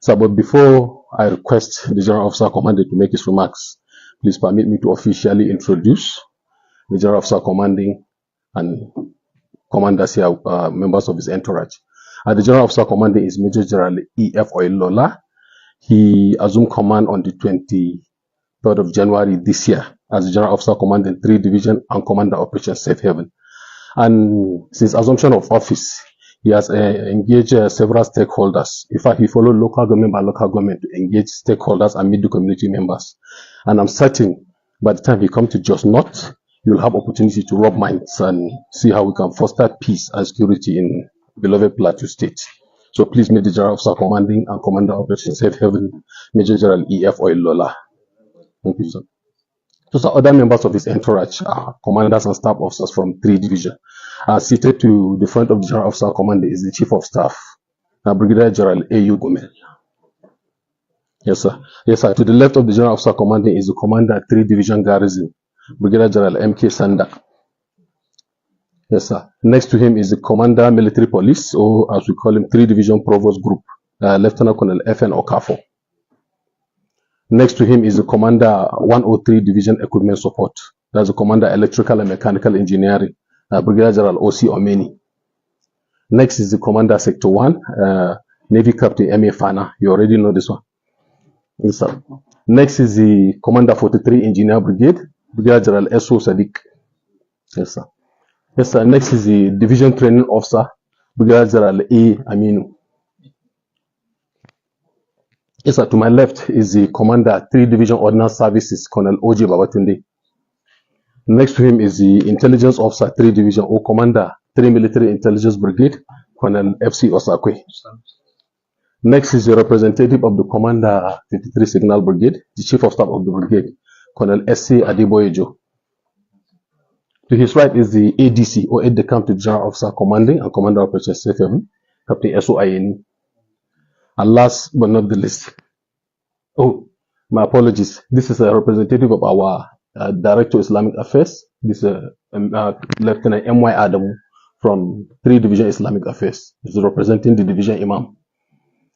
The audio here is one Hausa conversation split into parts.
So, but before I request the General Officer Commanding to make his remarks, please permit me to officially introduce the General Officer Commanding and commanders here, members of his entourage. The General Officer Commanding is Major General E.F. Oilola. He assumed command on the 23rd of January this year as the General Officer Commanding 3 Division and Commander Operation Safe Haven. And since assumption of office, he has engaged several stakeholders. In fact, he followed local government by local government to engage stakeholders and meet the community members. And I'm certain by the time he comes to Just North, you'll have opportunity to rub minds and see how we can foster peace and security in beloved Plateau State. So please meet the General Officer Commanding and Commander Operation Safe Haven, Major General E.F. Oilola. Thank you, sir. So other members of his entourage are commanders and staff officers from 3 Division. Seated to the front of the General Officer Commanding is the Chief of Staff, Brigadier General A.U. Gomel. Yes, sir. Yes, sir. To the left of the General Officer Commanding is the Commander 3 Division Garrison, Brigadier General M.K. Sanda. Yes, sir. Next to him is the Commander Military Police, or as we call him, 3 Division Provost Group, Lieutenant Colonel F.N. Okafo. Next to him is the Commander 103 Division Equipment Support. That's the Commander Electrical and Mechanical Engineering, Brigadier General O.C. Omeni. Next is the Commander Sector 1, Navy Captain M.A. Fana. You already know this one. Yes, sir. Next is the Commander 43 Engineer Brigade, Brigadier General S.O. Sadiq. Yes, sir. Yes, sir. Next is the Division Training Officer, Brigadier General A. Aminu. Yes, sir. To my left is the Commander 3 Division Ordnance Services, Colonel O.J. Babatunde. Next to him is the Intelligence Officer 3 Division, or Commander 3 Military Intelligence Brigade, Colonel F.C. Osakwe. Next is the representative of the Commander 53 Signal Brigade, the Chief of Staff of the Brigade, Colonel S.C. Adeboyejo. To his right is the ADC, or Aide de Camp to General Officer Commanding and Commander Operation Safe Haven, Captain S.O. Ayeni. And last but not the least, oh, my apologies. This is a representative of our Director of Islamic Affairs. This is Lieutenant M.Y. Adamu from 3 Division Islamic Affairs. He's representing the Division Imam.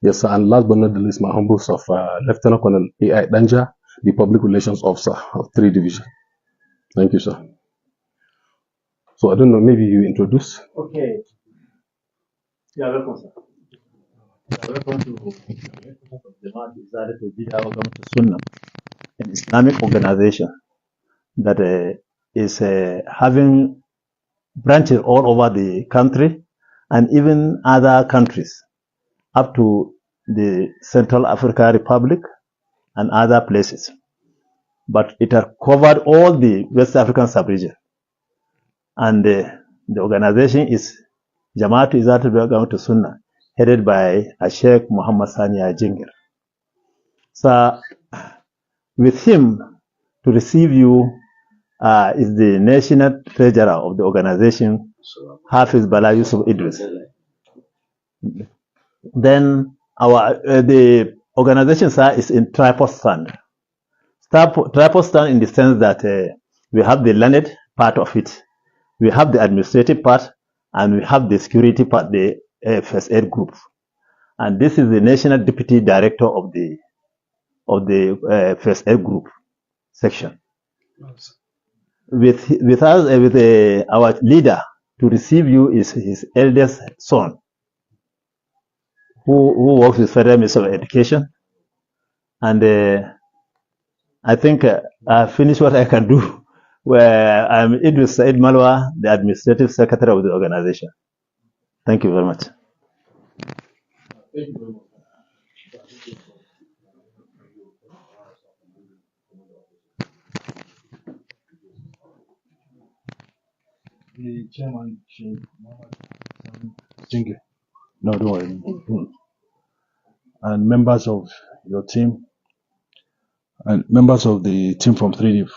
Yes, sir. And last but not the least, my humble self, Lieutenant Colonel A.I. Danja, the Public Relations Officer of 3 Division. Thank you, sir. So I don't know, maybe you introduce. Okay. Yeah, welcome, sir. Welcome to Jamaat Izale to Sunnah, an Islamic organization that is having branches all over the country and even other countries up to the Central African Republic and other places. But it has covered all the West African sub-region. And the organization is Jamaat Izale to Sunnah, headed by Sheikh Muhammad Sani Jingir. So, with him to receive you is the National Treasurer of the organization, Hafiz Bala Yusuf Idris. Then the organization, sir, is in tripod stand. Tripod stand in the sense that we have the learned part of it, we have the administrative part, and we have the security part, the first aid group. And this is the National Deputy Director of the first aid group section. With our leader to receive you is his eldest son, who works with Federal Ministry of Education. And I think I finished what I can do. Where I'm Idris Saeed Malwa, the Administrative Secretary of the organization. Thank you very much. Thank you very much. The chairman, Sheikh Jingir. No, don't worry. And members of your team, and members of the team from 3D.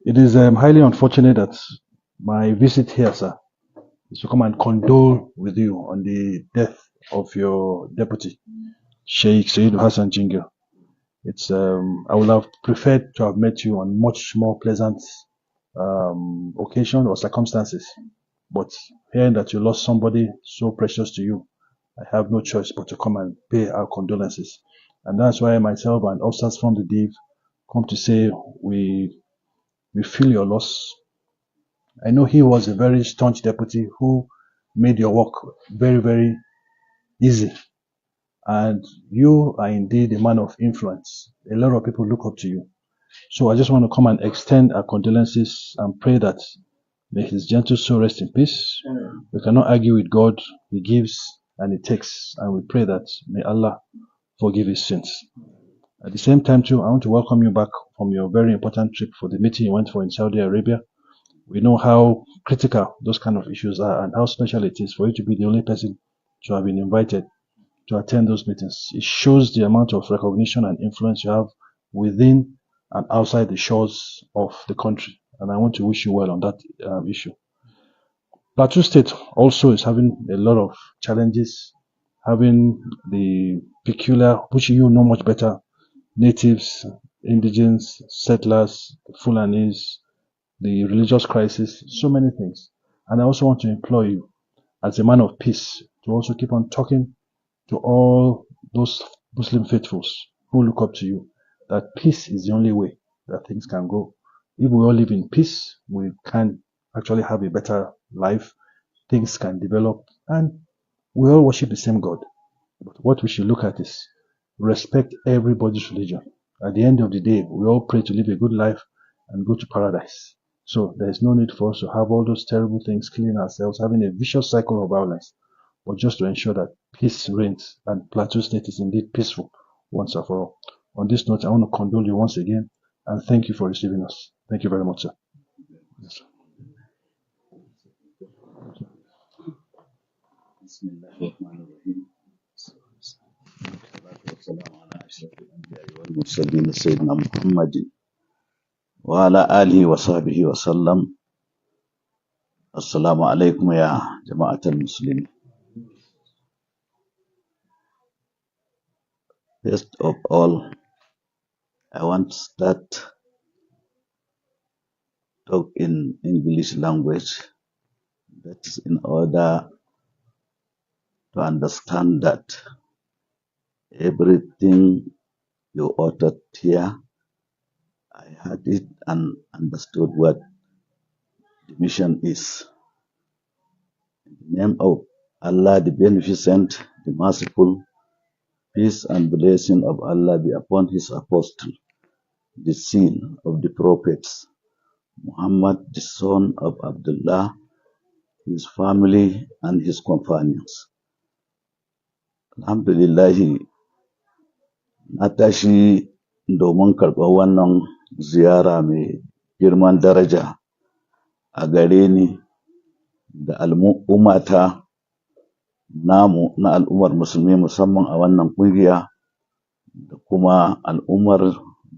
It is highly unfortunate that my visit here, sir, is to come and condole with you on the death of your deputy, Sheikh Saeed Hassan Jingir. It's I would have preferred to have met you on much more pleasant occasion or circumstances, but hearing that you lost somebody so precious to you, I have no choice but to come and pay our condolences. And that's why myself and officers from the DIV come to say we feel your loss. I know he was a very staunch deputy who made your work very, very easy. And you are indeed a man of influence. A lot of people look up to you. So I just want to come and extend our condolences and pray that may his gentle soul rest in peace. We cannot argue with God. He gives and he takes. And we pray that may Allah forgive his sins. At the same time too, I want to welcome you back from your very important trip for the meeting you went for in Saudi Arabia. We know how critical those kind of issues are and how special it is for you to be the only person to have been invited to attend those meetings. It shows the amount of recognition and influence you have within and outside the shores of the country. And I want to wish you well on that issue. Plateau State also is having a lot of challenges, having the peculiar, which you know much better, natives, indigenes, settlers, Fulanis, the religious crisis, so many things. And I also want to implore you, as a man of peace, to also keep on talking to all those Muslim faithfuls who look up to you, that peace is the only way that things can go. If we all live in peace, we can actually have a better life, things can develop, and we all worship the same God. But what we should look at is respect everybody's religion. At the end of the day, we all pray to live a good life and go to paradise. So there is no need for us to have all those terrible things, killing ourselves, having a vicious cycle of violence, but just to ensure that peace reigns and Plateau State is indeed peaceful once and for all. On this note, I want to condole you once again and thank you for receiving us. Thank you very much, sir. Yes, المرسلين سيدنا محمد وعلى آله وصحبه وسلم. السلام عليكم يا جماعة المسلمين. First of all, I want to start talk in English language. That is in order to understand that everything you uttered here, I heard it and understood what the mission is. In the name of Allah, the Beneficent, the Merciful, peace and blessing of Allah be upon His apostle, the seal of the prophets, Muhammad, the son of Abdullah, his family and his companions. Alhamdulillahi, na tashi domin karɓar wannan ziyara mai girman daraja a gare ni da al'ummata namu na al'ummar musulmi musamman a wannan ƙungiya da kuma al'ummar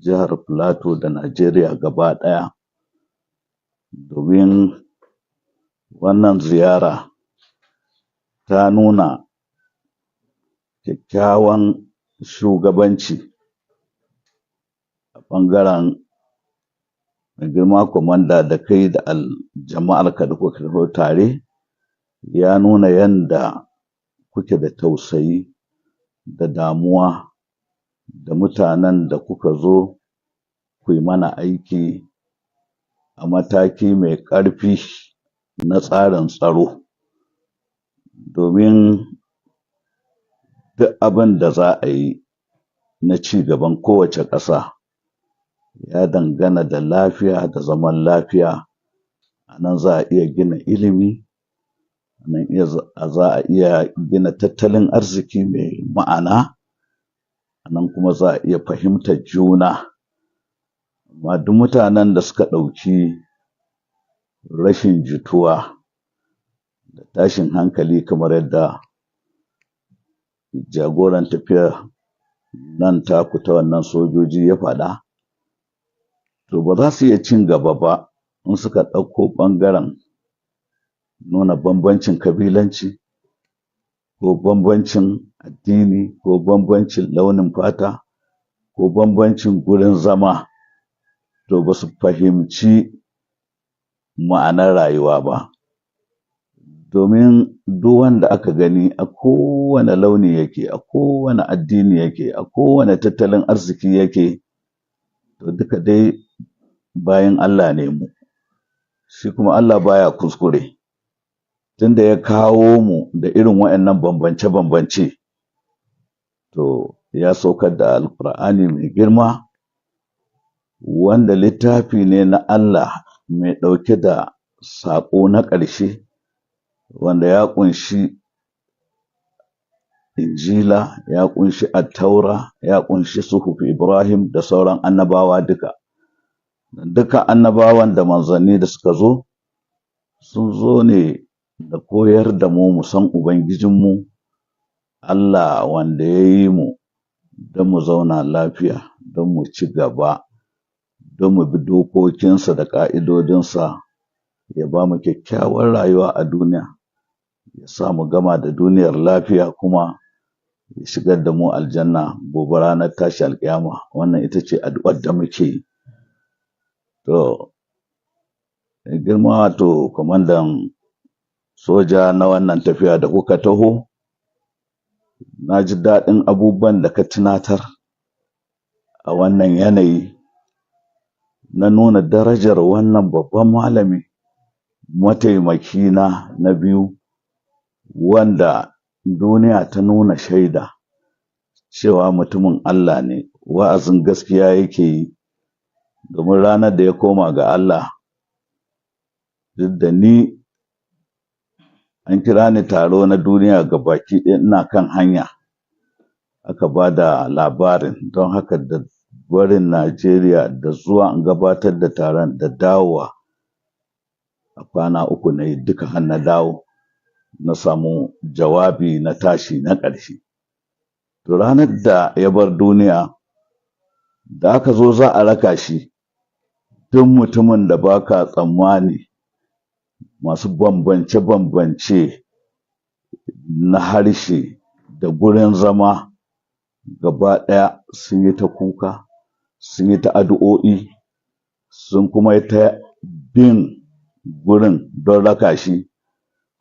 jihar Plateau da Najeriya gaba ɗaya, domin wannan ziyara ta nuna kyakkyawan shugabanci a ɓangaren mai girma kwamanda da kai da jama'arka da kuka taho tare, ya nuna yanda kuke da tausayi da damuwa da mutanen da kuka zo ku yi mana aiki a mataki mai ƙarfi na tsarin tsaro, domin duk abin da za a yi na ci gaban kowace ƙasa ya dangana da lafiya da zaman lafiya. A nan za a iya gina ilimi, a nan za a iya gina tattalin arziki mai ma'ana, a nan kuma za a iya fahimtar juna. Amma duk mutanen da suka ɗauki rashin jituwa da tashin hankali kamar yadda jagoran tafiyar nan taku ta wannan sojoji ya faɗa, to ba za su iya cin gaba ba in suka ɗauko ɓangaren nuna bambancin kabilanci ko bambancin addini ko bambancin launin fata ko bambancin gurin zama, to ba su fahimci ma'anar rayuwa ba. domin duk wanda aka gani a kowane launi yake, a kowane addini yake, a kowane tattalin arziki yake, to duka dai bayan Allah ne mu. Shi kuma Allah baya kuskure. Tunda ya kawo mu da irin waɗannan bambance-bambance, to ya saukar da Alƙur'ani mai girma, wanda littafi ne na Allah mai ɗauke da saƙo na ƙarshe, wanda ya ƙunshi Injila, ya ƙunshi Attaura, ya ƙunshi Suhufi Ibrahim da sauran annabawa duka. Duka annabawan da manzanni da suka zo, sun zo ne da koyar da mu san Ubangijinmu, Allah wanda ya yi mu don mu zauna lafiya, don mu ci gaba, don mu bi dokokinsa da ƙa'idodinsa, ya ba mu kyakkyawar rayuwa a duniya, ya sa mu gama da duniyar lafiya kuma ya shigar da mu aljanna gobe ranar tashi alƙiyama. Wannan ita ce addu'ar da muke yi. To, girma wato kwamandan soja na wannan tafiya da kuka taho, na ji daɗin abubuwan da ka tunatar a wannan yanayi na nuna darajar wannan babban malami, mataimakina na biyu, wanda duniya ta nuna shaida cewa mutumin Allah ne, wa'azin gaskiya yake yi, domin ranar da ya koma ga Allah, duk da ni an kira ni taro na duniya gabaki ɗaya ina kan hanya, aka ba da labarin, don haka da barin Najeriya da zuwa in gabatar da taron da dawowa a kwana 3 na yi duka har na dawo, na samu jawabi na tashi na ƙarshe. To ranar da ya bar duniya, da aka zo za a raka shi, duk mutumin da baka tsammani, masu bambance-bambance na harshe da gurin zama, gaba ɗaya sun yi ta kuka, sun yi ta addu'o'i, sun kuma yi ta bin gurin don raka shi,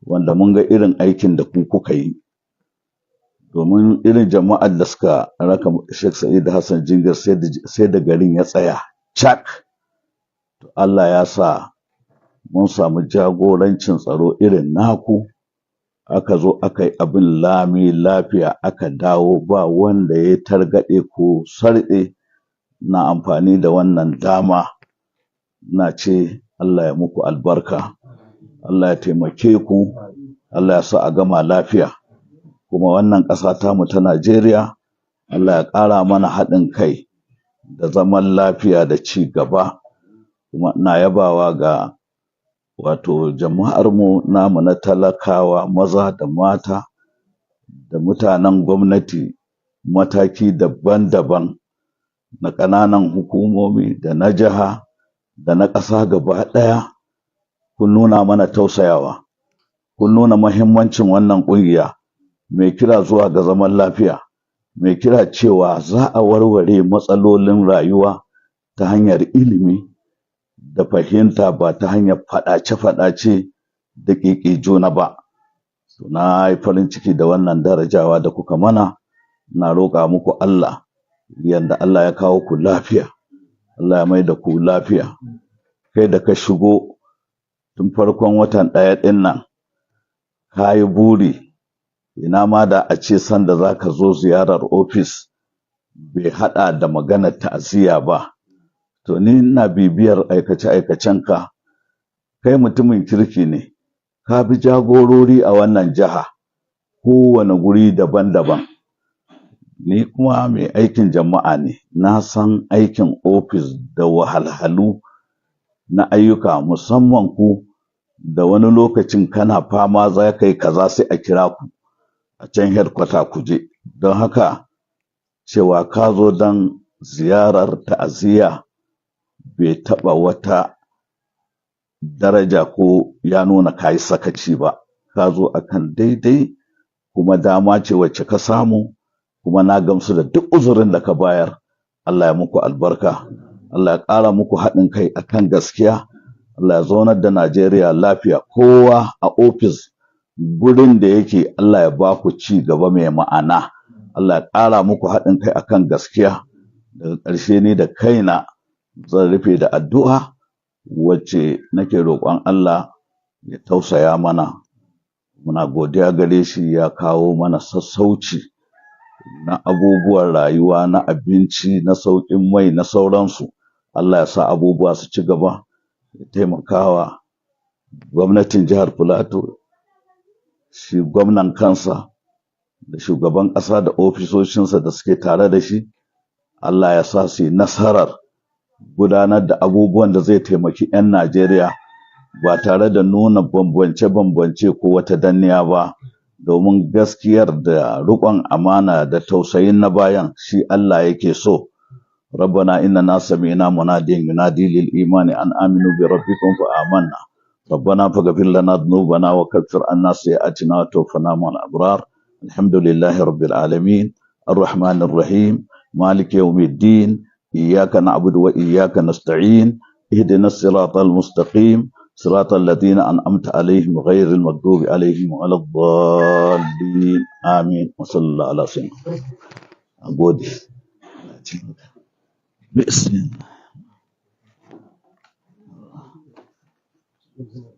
wanda mun ga irin aikin da ku kuka yi. Domin irin jama'ar da suka raka Sheikh Saeed Hassan Jingir sai da garin ya tsaya cak. To Allah ya sa mun samu jagorancin tsaro irin naku, aka zo aka yi abin lami lafiya, aka dawo ba wanda ya targaɗe ko sarɗe. Na amfani da wannan dama na ce Allah ya muku albarka, Allah ya taimake ku, Allah ya sa a gama lafiya. Kuma wannan ƙasa tamu ta Najeriya, Allah ya ƙara mana haɗin kai da zaman lafiya da ci gaba. Kuma ina yabawa ga wato jama'armu namu na talakawa, maza da mata, da mutanen gwamnati mataki daban-daban, na ƙananan hukumomi da na jiha da na ƙasa gaba ɗaya. Kun nuna mana tausayawa, kun nuna muhimmancin wannan ƙungiya mai kira zuwa ga zaman lafiya, mai kira cewa za a warware matsalolin rayuwa ta hanyar ilimi da fahimta, ba ta hanyar faɗace-faɗace da ƙiƙi juna ba. Na yi farin ciki da wannan darajawa da kuka mana. Na roƙa muku Allah, yanda Allah ya kawo ku lafiya, Allah ya mai da ku lafiya. Kai da ka shigo tun farkon watan 1 ɗin nan, ka yi buri, ina ma da a ce sanda za ka zo ziyarar ofis bai haɗa da maganar ta'aziyya ba. To ni ina bibiyar aikace-aikacenka, kai mutumin kirki ne, ka bi jagorori a wannan jiha, kowane guri daban-daban. Ni kuma mai aikin jama'a ne, na san aikin ofis da wahalhalu na ayyuka, musamman ku da wani lokacin kana fama za ka yi kaza sai a kira ku a can headquarter ku je. Don haka cewa ka zo don ziyarar ta'aziyya bai taɓa wata daraja ko ya nuna ka yi sakaci ba. Ka zo akan daidai, kuma dama ce wacce ka samu, kuma na gamsu da duk uzurin da ka bayar. Allah ya muku albarka, Allah ya ƙara muku haɗin kai akan gaskiya, Allah ya zaunar da Najeriya lafiya. Kowa a ofis gurin da yake Allah ya ba ku ci gaba mai ma'ana, Allah ya ƙara muku haɗin kai akan gaskiya. Daga ƙarshe ni da kaina zan rufe da addu'a wacce nake roƙon Allah ya tausaya mana. Muna godiya gare shi ya kawo mana sassauci na abubuwan rayuwa, na abinci, na sauƙin mai, na sauransu. Allah ya sa abubuwa su ci gaba, ya taimakawa gwamnatin jihar Filato, shi gwamnan kansa da shugaban ƙasa da ofisoshinsa da suke tare da shi. Allah ya sa su yi nasarar gudanar da abubuwan da zai taimaki 'yan Najeriya ba tare da nuna bambance-bambance ko wata danniya ba, domin gaskiyar da riƙon amana da tausayin na bayan shi Allah yake so. ربنا إننا سمعنا مناديا ينادي للإيمان أن آمنوا بربكم فآمنا ربنا فاغفر لنا ذنوبنا وكفر عنا سيئاتنا وتوفنا مع الأبرار الحمد لله رب العالمين الرحمن الرحيم مالك يوم الدين إياك نعبد وإياك نستعين اهدنا الصراط المستقيم صراط الذين أنعمت عليهم غير المغضوب عليهم ولا الضالين آمين وصلى الله على سيدنا محمد. بسم الله.